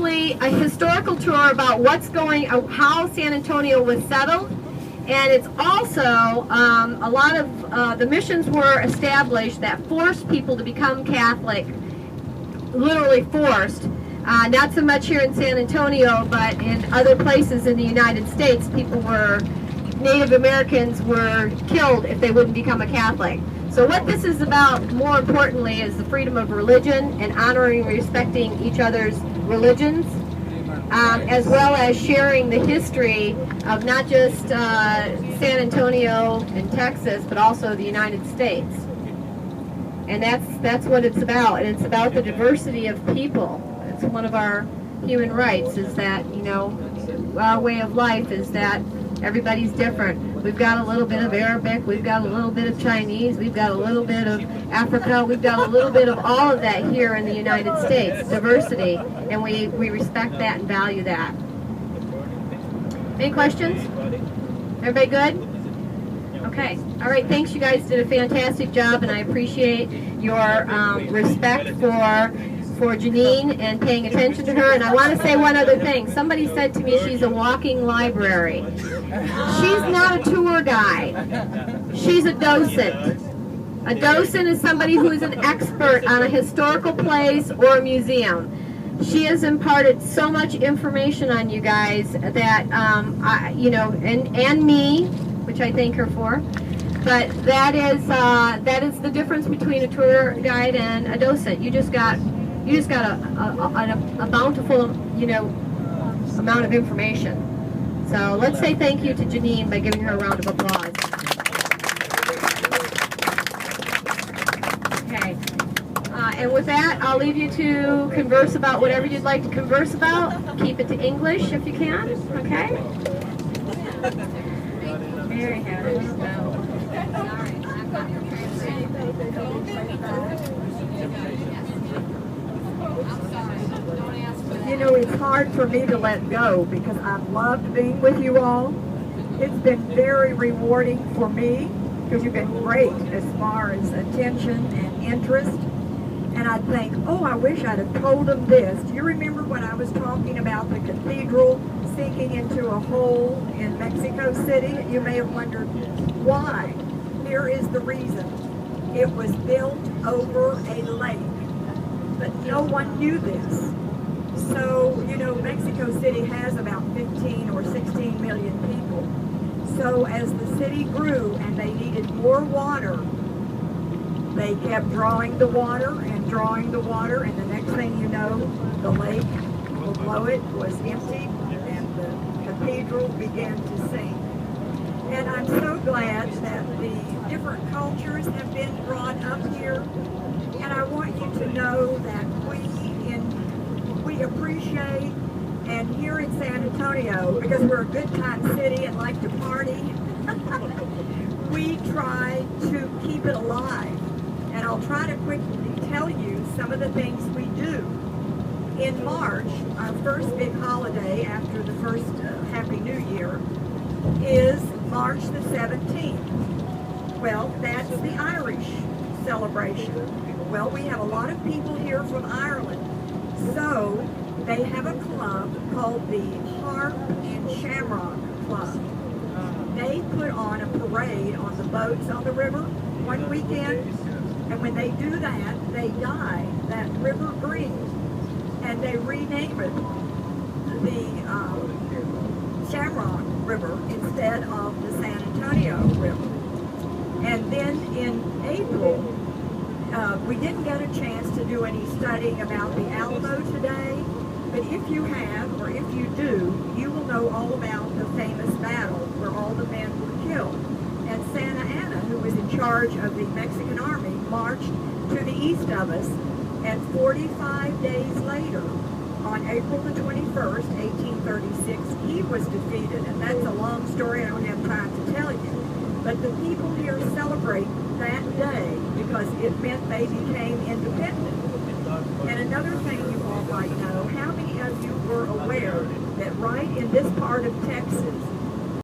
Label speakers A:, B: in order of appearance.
A: basically a historical tour about how San Antonio was settled. And it's also a lot of the missions were established that forced people to become Catholic, literally forced. Not so much here in San Antonio, but in other places in the United States, Native Americans were killed if they wouldn't become a Catholic. So what this is about, more importantly, is the freedom of religion and honoring and respecting each other's religions. As well as sharing the history of not just San Antonio and Texas, but also the United States. And that's what it's about. And it's about the diversity of people. It's one of our human rights, is that, our way of life is that everybody's different. We've got a little bit of Arabic, we've got a little bit of Chinese, we've got a little bit of Africa, we've got a little bit of all of that here in the United States, diversity, and we respect that and value that. Any questions? Everybody good? Okay. All right, thanks. You guys did a fantastic job, and I appreciate your respect for Janine and paying attention to her. And I want to say one other thing. Somebody said to me she's a walking library. She's not a tour guide. She's a docent. A docent is somebody who is an expert on a historical place or a museum. She has imparted so much information on you guys that, and me, which I thank her for. But that is the difference between a tour guide and a docent. You just got a bountiful, amount of information. So let's say thank you to Janine by giving her a round of applause. Okay. And with that, I'll leave you to converse about whatever you'd like to converse about. Keep it to English if you can. Okay? Very happy.
B: It's hard for me to let go because I've loved being with you all. It's been very rewarding for me because you've been great as far as attention and interest. And I think, I wish I'd have told them this. Do you remember when I was talking about the cathedral sinking into a hole in Mexico City? You may have wondered why. Here is the reason. It was built over a lake, but no one knew this. So, Mexico City has about 15 or 16 million people. So as the city grew and they needed more water, they kept drawing the water, and the next thing you know, the lake, below it, was empty, and the cathedral began to sink. And I'm so glad that the different cultures have been brought up here, and I want you to know that we appreciate, and here in San Antonio, because we're a good time city and like to party, we try to keep it alive. And I'll try to quickly tell you some of the things we do. In March, our first big holiday after the first Happy New Year is March the 17th. Well, that's the Irish celebration. Well, we have a lot of people here from Ireland. So they have a club called the Harp and Shamrock Club. They put on a parade on the boats on the river one weekend, and when they do that, they dye that river green, and they rename it the Shamrock River instead of the San Antonio River. And then in April, we didn't get a chance to do any studying about the Alamo today, but if you have, or if you do, you will know all about the famous battle where all the men were killed. And Santa Anna, who was in charge of the Mexican army, marched to the east of us, and 45 days later, on April the 21st, 1836, he was defeated. And that's a long story, I don't have time to tell you. But the people here celebrate that day because it meant they became independent. And another thing you all might know, how many of you were aware that right in this part of Texas,